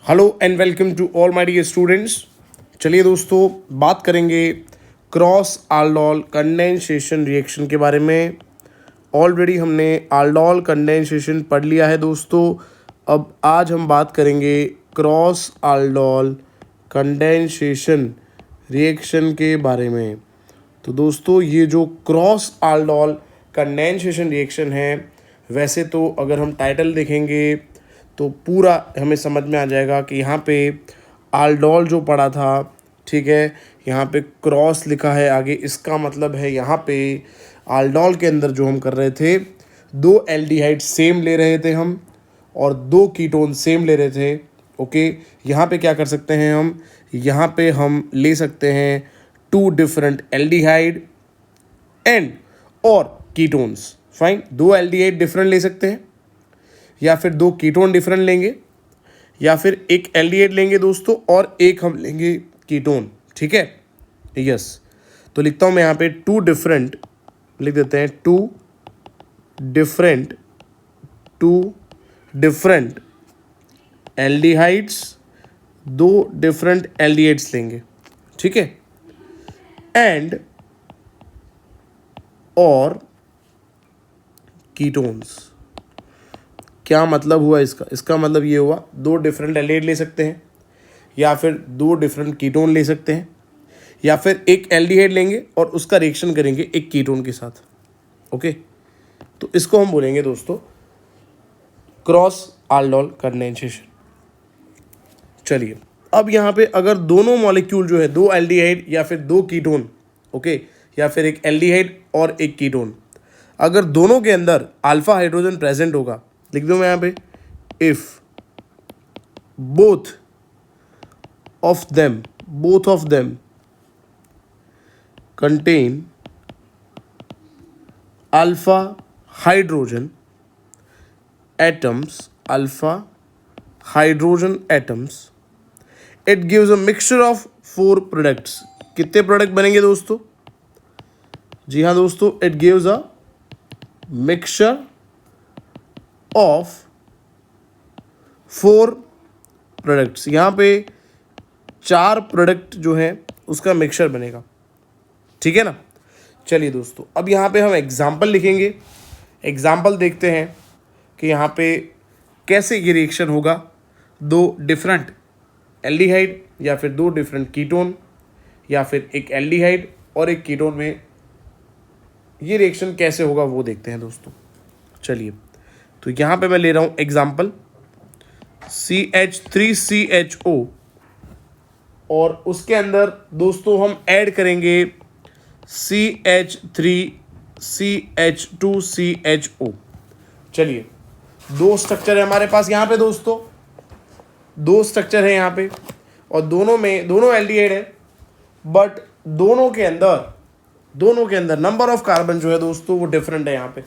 Hello and welcome to all my dear students. चलिए दोस्तों, बात करेंगे क्रॉस aldol कंडेंसेशन रिएक्शन के बारे में। ऑलरेडी हमने aldol कंडेंसेशन पढ़ लिया है दोस्तों। अब आज हम बात करेंगे क्रॉस aldol कंडेंसेशन रिएक्शन के बारे में। तो दोस्तों, ये जो क्रॉस aldol कंडेंसेशन रिएक्शन है, वैसे तो अगर हम टाइटल देखेंगे तो पूरा हमें समझ में आ जाएगा कि यहाँ पे aldol जो पढ़ा था, ठीक है, यहाँ पे क्रॉस लिखा है आगे, इसका मतलब है यहाँ पे aldol के अंदर जो हम कर रहे थे, दो एल्डिहाइड सेम ले रहे थे हम और दो कीटोन सेम ले रहे थे। ओके, यहाँ पे क्या कर सकते हैं हम, यहाँ पे हम ले सकते हैं टू डिफरेंट एल्डिहाइड एंड और कीटोन्स। फाइन, दो एल्डिहाइड डिफरेंट ले सकते हैं या फिर दो कीटोन डिफरेंट लेंगे या फिर एक एल्डिहाइड लेंगे दोस्तों और एक हम लेंगे कीटोन। ठीक है, यस। तो लिखता हूँ मैं यहाँ पे टू डिफरेंट, लिख देते हैं टू डिफरेंट एल्डिहाइड्स, दो डिफरेंट एल्डिहाइड्स लेंगे, ठीक है, एंड और कीटोन्स। क्या मतलब हुआ इसका? इसका मतलब ये हुआ दो डिफरेंट एल्डिहाइड ले सकते हैं या फिर दो डिफरेंट कीटोन ले सकते हैं या फिर एक एल्डिहाइड लेंगे और उसका रिएक्शन करेंगे एक कीटोन के साथ। ओके, तो इसको हम बोलेंगे दोस्तों क्रॉस aldol कंडेंसेशन। चलिए, अब यहाँ पे अगर दोनों मॉलिक्यूल जो है, दो एल्डिहाइड या फिर दो कीटोन, ओके, या फिर एक एल्डिहाइड और एक कीटोन, अगर दोनों के अंदर अल्फा हाइड्रोजन प्रेजेंट होगा, लिख दो मैं यहाँ पे, if both of them contain alpha hydrogen atoms, it gives a mixture of 4 products. कितने प्रोडक्ट बनेंगे दोस्तों? जी हाँ दोस्तों, it gives a mixture of 4 products. यहाँ पे 4 प्रोडक्ट जो है उसका मिक्सचर बनेगा, ठीक है ना। चलिए दोस्तों, अब यहाँ पे हम एग्जाम्पल लिखेंगे। एग्जाम्पल देखते हैं कि यहाँ पे कैसे ये रिएक्शन होगा, दो डिफरेंट एल्डिहाइड या फिर दो डिफरेंट कीटोन या फिर एक एल्डिहाइड और एक कीटोन में ये रिएक्शन कैसे होगा वो देखते हैं दोस्तों। चलिए, तो यहाँ पे मैं ले रहा हूँ एग्जाम्पल CH3CHO और उसके अंदर दोस्तों हम ऐड करेंगे CH3CH2CHO। चलिए, दो स्ट्रक्चर है हमारे पास यहाँ पे दोस्तों, दो स्ट्रक्चर है यहाँ पे और दोनों एल्डिहाइड है, बट दोनों के अंदर नंबर ऑफ कार्बन जो है दोस्तों वो डिफरेंट है यहाँ पे।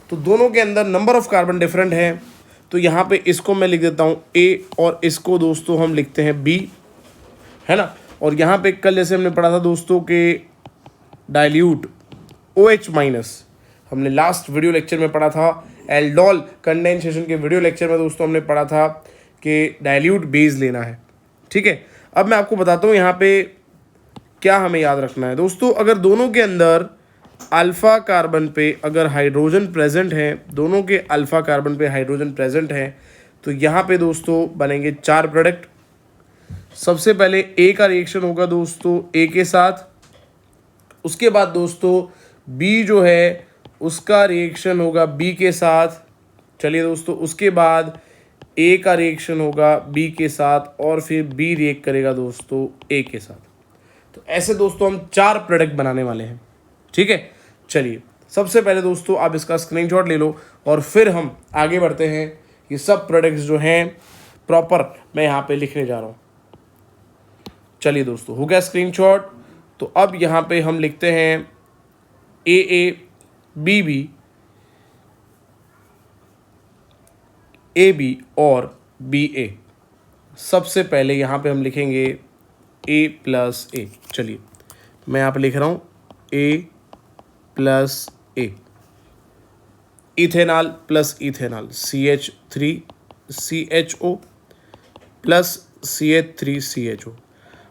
तो दोनों के अंदर नंबर ऑफ कार्बन डिफरेंट है, तो यहाँ पे इसको मैं लिख देता हूँ A और इसको दोस्तों हम लिखते हैं B, है ना। और यहाँ पे कल जैसे हमने पढ़ा था दोस्तों कि डाइल्यूट OH माइनस, हमने लास्ट वीडियो लेक्चर में पढ़ा था, aldol कंडेंसेशन के वीडियो लेक्चर में दोस्तों हमने पढ़ा था कि डाइल्यूट बेस लेना है, ठीक है। अब मैं आपको बताता हूँ यहाँ पे क्या हमें याद रखना है दोस्तों। अगर दोनों के अंदर अल्फ़ा कार्बन पे अगर हाइड्रोजन प्रेजेंट है, दोनों के अल्फ़ा कार्बन पे हाइड्रोजन प्रेजेंट है, तो यहाँ पे दोस्तों बनेंगे 4 प्रोडक्ट। सबसे पहले A का रिएक्शन होगा दोस्तों A के साथ, उसके बाद दोस्तों B जो है उसका रिएक्शन होगा B के साथ। चलिए दोस्तों, उसके बाद A का रिएक्शन होगा B के साथ और फिर B रिएक्ट करेगा दोस्तों A के साथ। तो ऐसे दोस्तों हम 4 प्रोडक्ट बनाने वाले हैं, ठीक है। चलिए, सबसे पहले दोस्तों आप इसका स्क्रीनशॉट ले लो और फिर हम आगे बढ़ते हैं। ये सब प्रोडक्ट्स जो हैं प्रॉपर मैं यहाँ पे लिखने जा रहा हूँ। चलिए दोस्तों, हो गया स्क्रीनशॉट। तो अब यहाँ पे हम लिखते हैं AA BB AB और BA। सबसे पहले यहाँ पे हम लिखेंगे A प्लस A। चलिए, मैं यहाँ पे लिख रहा हूँ A plus A, ethanol plus ethanol CH3CHO plus CH3CHO।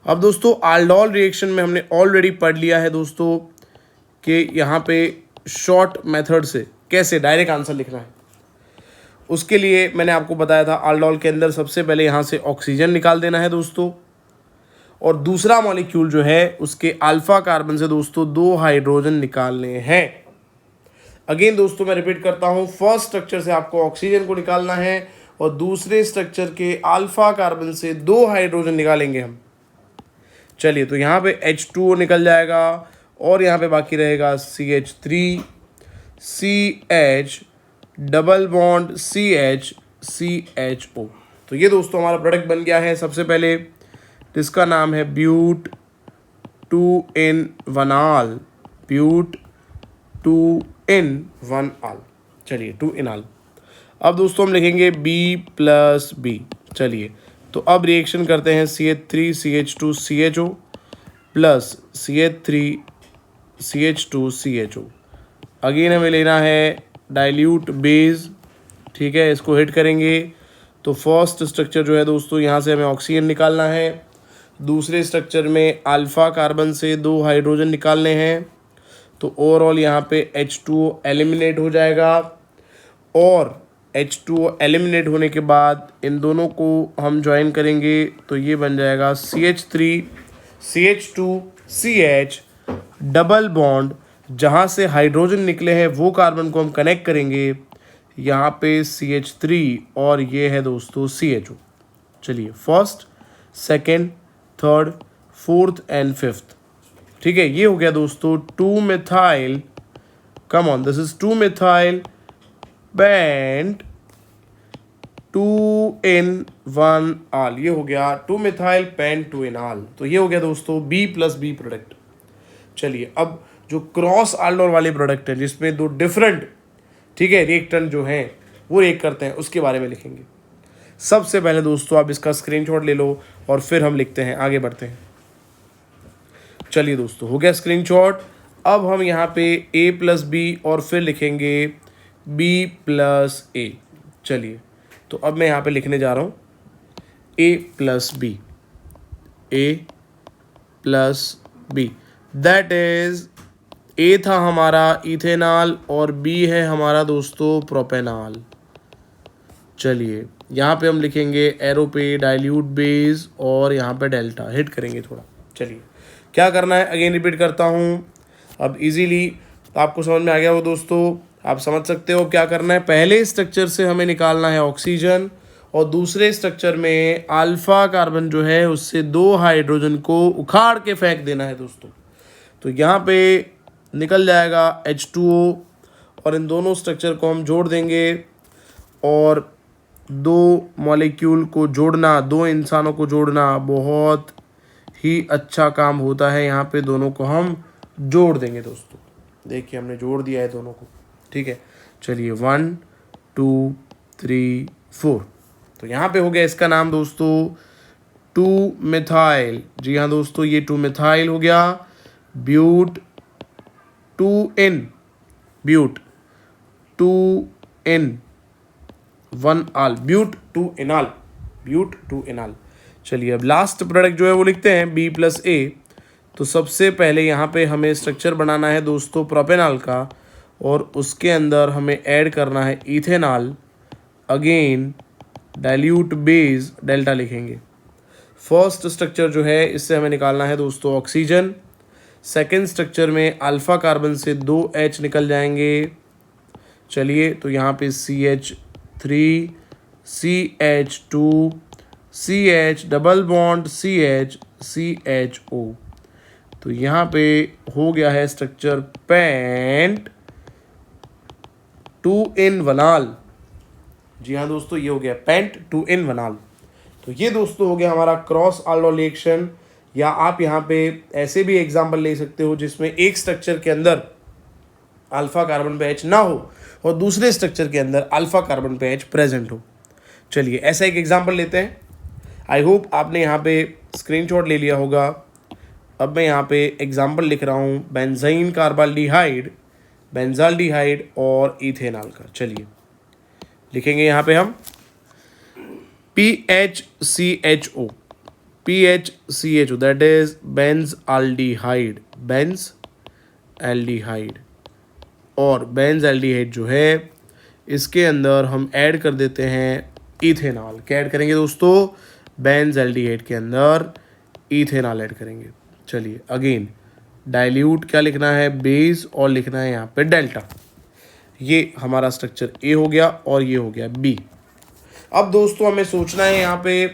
अब दोस्तों aldol रिएक्शन में हमने ऑलरेडी पढ़ लिया है दोस्तों कि यहाँ पे शॉर्ट मेथड से कैसे डायरेक्ट आंसर लिखना है। उसके लिए मैंने आपको बताया था aldol के अंदर सबसे पहले यहाँ से ऑक्सीजन निकाल देना है दोस्तों, और दूसरा मॉलिक्यूल जो है उसके अल्फा कार्बन से दोस्तों 2 हाइड्रोजन निकालने हैं। अगेन दोस्तों मैं रिपीट करता हूँ, फर्स्ट स्ट्रक्चर से आपको ऑक्सीजन को निकालना है और दूसरे स्ट्रक्चर के अल्फा कार्बन से 2 हाइड्रोजन निकालेंगे हम। चलिए, तो यहाँ पे H2O निकल जाएगा और यहाँ पे बाकी रहेगा CH3 CH double bond CH CHO। तो ये दोस्तों हमारा प्रोडक्ट बन गया है सबसे पहले, जिसका नाम है ब्यूट 2-in-1-all, ब्यूट 2-in-1-all। चलिए 2-in-all। अब दोस्तों हम लिखेंगे B+B। चलिए, तो अब रिएक्शन करते हैं CH3 CH2 CHO plus CH3 CH2 CHO। Again हमें लेना है डाइल्यूट बेस, ठीक है, इसको हिट करेंगे तो फर्स्ट स्ट्रक्चर जो है दोस्तों यहाँ से हमें ऑक्सीजन निकालना है, दूसरे स्ट्रक्चर में अल्फा कार्बन से 2 हाइड्रोजन निकालने हैं, तो ओवरऑल यहाँ पे H2O एलिमिनेट हो जाएगा, और H2O एलिमिनेट होने के बाद इन दोनों को हम ज्वाइन करेंगे तो ये बन जाएगा CH3 CH2 CH double bond, जहाँ से हाइड्रोजन निकले हैं वो कार्बन को हम कनेक्ट करेंगे यहाँ पे CH3 और ये है दोस्तों CHO। चलिए, first second third fourth and fifth, ठीक है, ये हो गया दोस्तों 2-methyl, come on, this is 2-methyl pent 2-in-1-all, ये हो गया 2-methyl पेंट 2-in-all। तो ये हो गया दोस्तों B+B प्रोडक्ट। चलिए, अब जो क्रॉस aldol वाले प्रोडक्ट है जिसमें 2 डिफरेंट, ठीक है, रिएक्टेंट जो हैं वो रिएक्ट करते हैं, उसके बारे में लिखेंगे। सबसे पहले दोस्तों आप इसका स्क्रीनशॉट ले लो और फिर हम लिखते हैं, आगे बढ़ते हैं। चलिए दोस्तों, हो गया स्क्रीनशॉट। अब हम यहाँ पे A+B और फिर लिखेंगे B+A। चलिए, तो अब मैं यहाँ पे लिखने जा रहा हूँ A+B, A+B, that is A था हमारा इथेनॉल और B है हमारा दोस्तों प्रोपेनॉल। चलिए, यहाँ पे हम लिखेंगे एरो पे डाइल्यूट बेस और यहाँ पे डेल्टा, हिट करेंगे थोड़ा। चलिए, क्या करना है अगेन रिपीट करता हूँ, अब इजीली आपको समझ में आ गया हो दोस्तों, आप समझ सकते हो क्या करना है। पहले स्ट्रक्चर से हमें निकालना है ऑक्सीजन और दूसरे स्ट्रक्चर में अल्फा कार्बन जो है उससे 2 हाइड्रोजन को उखाड़ के फेंक देना है दोस्तों। तो यहाँ पे निकल जाएगा H2O और इन दोनों स्ट्रक्चर को हम जोड़ देंगे, और 2 मॉलिक्यूल को जोड़ना, 2 इंसानों को जोड़ना बहुत ही अच्छा काम होता है। यहाँ पे दोनों को हम जोड़ देंगे दोस्तों, देखिए हमने जोड़ दिया है दोनों को, ठीक है। चलिए 1 2 3 4, तो यहाँ पे हो गया इसका नाम दोस्तों 2-methyl। जी हाँ दोस्तों, ये 2-methyl हो गया, ब्यूट 2-in-1-all, ब्यूट 2-in-all। चलिए, अब लास्ट प्रोडक्ट जो है वो लिखते हैं B+A। तो सबसे पहले यहाँ पे हमें स्ट्रक्चर बनाना है दोस्तों प्रोपेनॉल का, और उसके अंदर हमें ऐड करना है ethanol, again dilute base delta लिखेंगे। फर्स्ट स्ट्रक्चर जो है इससे हमें निकालना है दोस्तों ऑक्सीजन, सेकेंड स्ट्रक्चर में अल्फा कार्बन से 2 H निकल जाएंगे। चलिए, तो यहाँ पे CH3 CH2 CH double bond CH CHO। तो यहाँ पे हो गया है स्ट्रक्चर पेंट 2-in-1-all। जी हाँ दोस्तों, ये हो गया पेंट 2-in-1-all। तो ये दोस्तों हो गया हमारा क्रॉस aldol रिएक्शन, या आप यहाँ पे ऐसे भी एग्जाम्पल ले सकते हो जिसमें एक स्ट्रक्चर के अंदर अल्फा कार्बन पे H ना हो और दूसरे स्ट्रक्चर के अंदर अल्फा कार्बन पे H प्रेजेंट हो। चलिए, ऐसा एक एग्जाम्पल लेते हैं। आई होप आपने यहाँ पे स्क्रीनशॉट ले लिया होगा। अब मैं यहाँ पे एग्जाम्पल लिख रहा हूँ बेंजीन कार्बाल्डिहाइड, बेंजाल्डिहाइड और इथेनॉल का। चलिए लिखेंगे यहाँ पे हम PHCHO, PHCHO that is benzaldehyde, benzaldehyde. और बेंजल्डिहाइड जो है इसके अंदर हम ऐड कर देते हैं इथेनॉल। क्या ऐड करेंगे दोस्तों? बेंजल्डिहाइड के अंदर इथेनॉल ऐड करेंगे। चलिए अगेन डाइल्यूट क्या लिखना है? बेस, और लिखना है यहाँ पे डेल्टा। ये हमारा स्ट्रक्चर ए हो गया और ये हो गया बी। अब दोस्तों हमें सोचना है यहाँ पे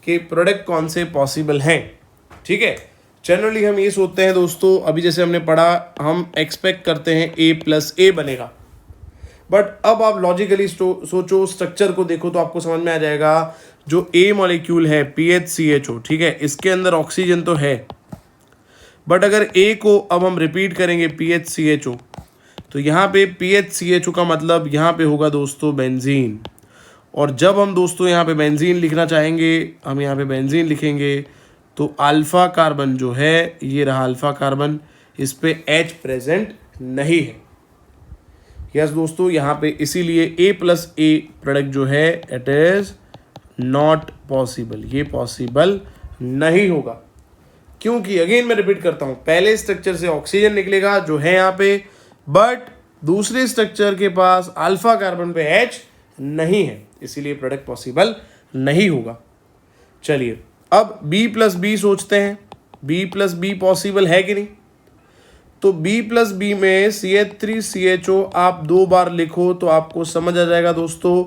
कि प्रोडक्ट कौन से पॉसिबल हैं। ठीक है, जनरली हम ये सोचते हैं दोस्तों, अभी जैसे हमने पढ़ा, हम एक्सपेक्ट करते हैं ए प्लस ए बनेगा। बट अब आप लॉजिकली सोचो, स्ट्रक्चर को देखो तो आपको समझ में आ जाएगा। जो ए मॉलिक्यूल है PHCHO, ठीक है, इसके अंदर ऑक्सीजन तो है, बट अगर ए को अब हम रिपीट करेंगे PHCHO, तो यहाँ पे PHCHO का मतलब यहाँ पे होगा दोस्तों बेंजीन। और जब हम दोस्तों यहाँ पे बेंजीन लिखना चाहेंगे, हम यहाँ पे बेंजीन लिखेंगे तो अल्फ़ा कार्बन जो है, ये रहा अल्फ़ा कार्बन, इस पे H प्रेजेंट नहीं है। यस दोस्तों, यहाँ पे इसीलिए A प्लस A प्रोडक्ट जो है इट इज़ नॉट पॉसिबल, ये पॉसिबल नहीं होगा। क्योंकि अगेन मैं रिपीट करता हूँ, पहले स्ट्रक्चर से ऑक्सीजन निकलेगा जो है यहाँ पे, बट दूसरे स्ट्रक्चर के पास अल्फा कार्बन पे H नहीं है, इसीलिए प्रोडक्ट पॉसिबल नहीं होगा। चलिए अब B प्लस बी सोचते हैं, B प्लस बी पॉसिबल है कि नहीं? तो B प्लस बी में CH3CHO आप 2 बार लिखो तो आपको समझ आ जाएगा दोस्तों।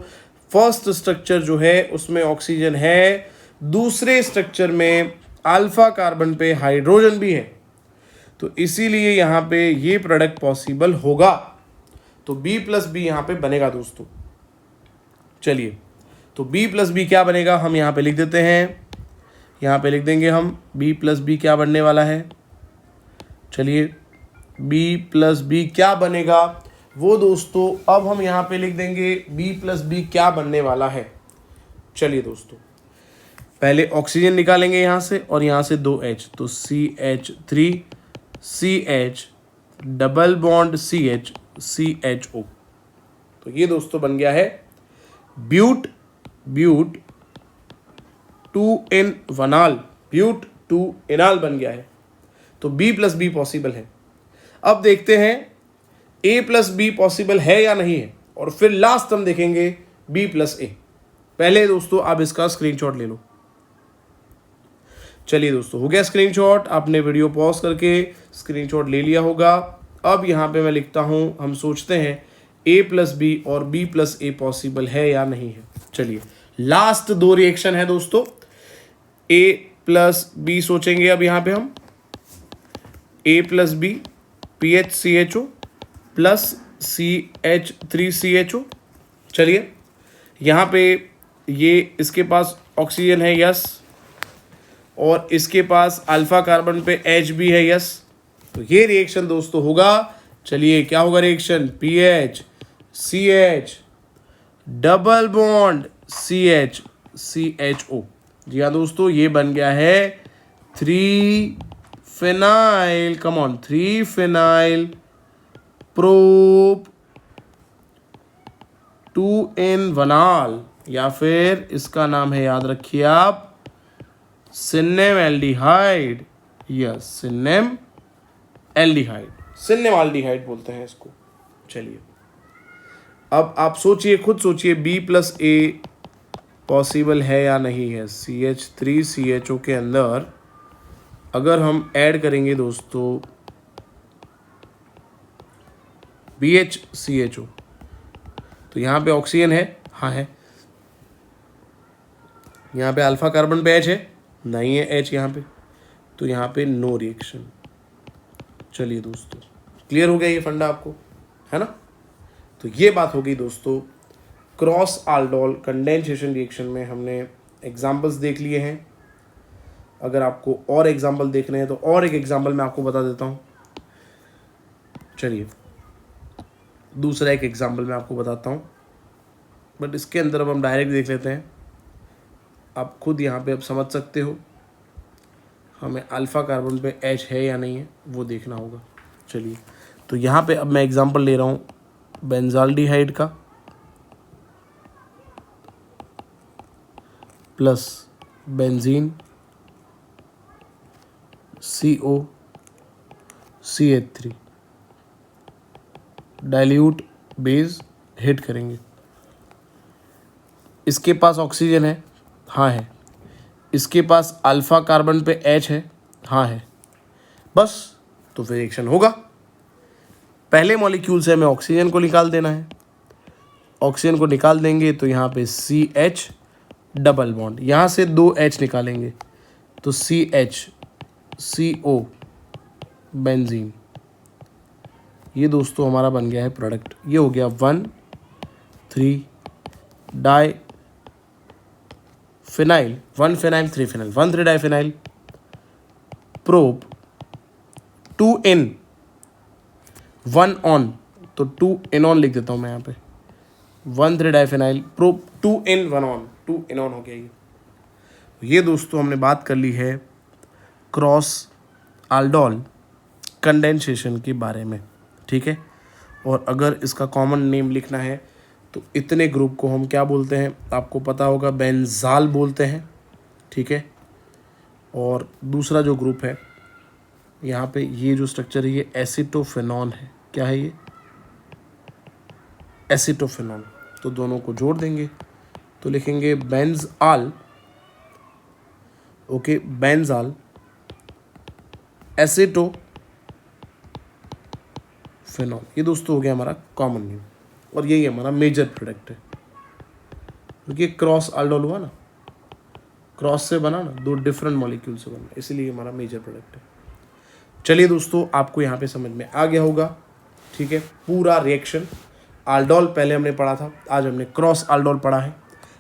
फर्स्ट स्ट्रक्चर जो है उसमें ऑक्सीजन है, दूसरे स्ट्रक्चर में अल्फा कार्बन पे हाइड्रोजन भी है, तो इसीलिए यहाँ पे ये प्रोडक्ट पॉसिबल होगा। तो B प्लस बी यहाँ पे बनेगा दोस्तों। चलिए तो B प्लस बी क्या बनेगा, हम यहाँ पे लिख देते हैं, यहाँ पे लिख देंगे हम B प्लस बी क्या बनने वाला है। चलिए B प्लस बी क्या बनेगा वो दोस्तों अब हम यहाँ पे लिख देंगे B प्लस बी क्या बनने वाला है। चलिए दोस्तों पहले ऑक्सीजन निकालेंगे यहाँ से, और यहाँ से 2H, तो CH3CH double bond CH CHO। तो ये दोस्तों बन गया है ब्यूट 2-इन-वनाल, ब्यूट 2-इनाल बन गया है। तो B प्लस बी पॉसिबल है। अब देखते हैं A प्लस बी पॉसिबल है या नहीं है, और फिर लास्ट हम देखेंगे B प्लस ए। पहले दोस्तों आप इसका स्क्रीनशॉट ले लो। चलिए दोस्तों हो गया स्क्रीनशॉट, आपने वीडियो पॉज करके स्क्रीनशॉट ले लिया होगा। अब यहाँ पे मैं लिखता हूँ, हम सोचते हैं A प्लस बी और B प्लस ए पॉसिबल है या नहीं है। चलिए लास्ट 2 रिएक्शन है दोस्तों, A प्लस बी सोचेंगे अब यहाँ पे हम, A plus B PHCHO plus CH3CHO। चलिए यहाँ पे ये इसके पास ऑक्सीजन है, यस, और इसके पास अल्फा कार्बन पे H भी है, यस। तो ये रिएक्शन दोस्तों होगा। चलिए क्या होगा reaction? PHCH double bond CHCHO। जी हाँ दोस्तों, ये बन गया है 3-फिनाइल, कम ऑन, 3-फिनाइल प्रोप 2-इन-वनाल, या फिर इसका नाम है, याद रखिए आप, सिन्नेमएल्डिहाइड। यस, सिन्नेमएल्डिहाइड, सिन्नेमएल्डिहाइड बोलते हैं इसको। चलिए अब आप सोचिए, खुद सोचिए, B प्लस ए पॉसिबल है या नहीं है। CH3CHO के अंदर अगर हम ऐड करेंगे दोस्तों BHCHO, तो यहाँ पे ऑक्सीजन है, हाँ है। यहाँ पे अल्फा कार्बन पे H है, नहीं है H यहाँ पे, तो यहाँ पे नो रिएक्शन। चलिए दोस्तों क्लियर हो गया ये फंडा आपको, है ना? तो ये बात हो गई दोस्तों क्रॉस आल्डोल कंडेंसेशन रिएक्शन में। हमने एग्जांपल्स देख लिए हैं। अगर आपको और एग्जांपल देखने हैं तो और एक एग्जांपल मैं आपको बता देता हूँ। चलिए दूसरा एक एग्जांपल मैं आपको बताता हूँ, बट इसके अंदर अब हम डायरेक्ट देख लेते हैं। आप खुद यहाँ पे अब समझ सकते हो, हमें अल्फ़ा कार्बन पे H है या नहीं है वो देखना होगा। चलिए तो यहाँ पे अब मैं एग्जांपल ले रहा हूँ बेंजाल्डिहाइड का, plus benzene COCH3 dilute base hit करेंगे। इसके पास ऑक्सीजन है, हाँ है। इसके पास अल्फा कार्बन पे H है, हाँ है। बस तो फिर रिएक्शन होगा। पहले मॉलिक्यूल से हमें ऑक्सीजन को निकाल देना है। ऑक्सीजन को निकाल देंगे तो यहाँ पे CH डबल बॉन्ड, यहाँ से 2 H निकालेंगे तो CH CO बेंजीन। ये दोस्तों हमारा बन गया है प्रोडक्ट। ये हो गया 1,3 di phenyl, 1 phenyl 3 phenyl, 1,3 di phenyl prop 2N 1 one, तो 2 एनॉन लिख देता हूँ मैं यहाँ पे। 1,3 di phenyl prop 2N 1 one, 2 enone हो गया ये दोस्तों हमने बात कर ली है क्रॉस aldol कंडेंसेशन के बारे में, ठीक है। और अगर इसका कॉमन नेम लिखना है तो इतने ग्रुप को हम क्या बोलते हैं आपको पता होगा, बेंजाल बोलते हैं, ठीक है। और दूसरा जो ग्रुप है यहाँ पे, ये जो स्ट्रक्चर है ये एसिटोफेनॉन है। क्या है ये? एसिटोफेनॉन। तो दोनों को जोड़ देंगे तो लिखेंगे बेंजाल, ओके, बेंजाल एसिटोफेनॉन। ये दोस्तों हो गया हमारा कॉमन नेम और यही हमारा मेजर प्रोडक्ट है, क्योंकि क्रॉस aldol हुआ ना, क्रॉस से बना ना, 2 डिफरेंट मॉलिक्यूल से बना, इसीलिए हमारा मेजर प्रोडक्ट है। चलिए दोस्तों, आपको यहाँ पे समझ में आ गया होगा, ठीक है। पूरा रिएक्शन aldol पहले हमने पढ़ा था, आज हमने क्रॉस aldol पढ़ा है।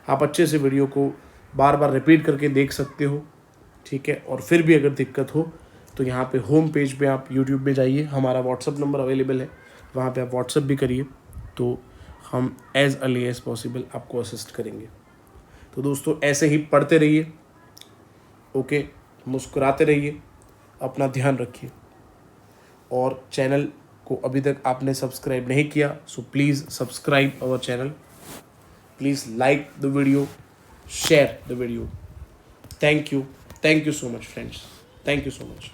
आप अच्छे से वीडियो को बार बार रिपीट करके देख सकते हो, ठीक है। और फिर भी अगर दिक्कत हो तो यहाँ पे होम पेज पे आप यूट्यूब में जाइए, हमारा व्हाट्सअप नंबर अवेलेबल है, वहाँ पे आप व्हाट्सअप भी करिए, तो हम एज़ अर्ली एज़ पॉसिबल आपको असिस्ट करेंगे। तो दोस्तों ऐसे ही पढ़ते रहिए, ओके, मुस्कुराते रहिए, अपना ध्यान रखिए। और चैनल को अभी तक आपने सब्सक्राइब नहीं किया, so please subscribe our channel, please like the video, share the video. Thank you so much friends, thank you so much.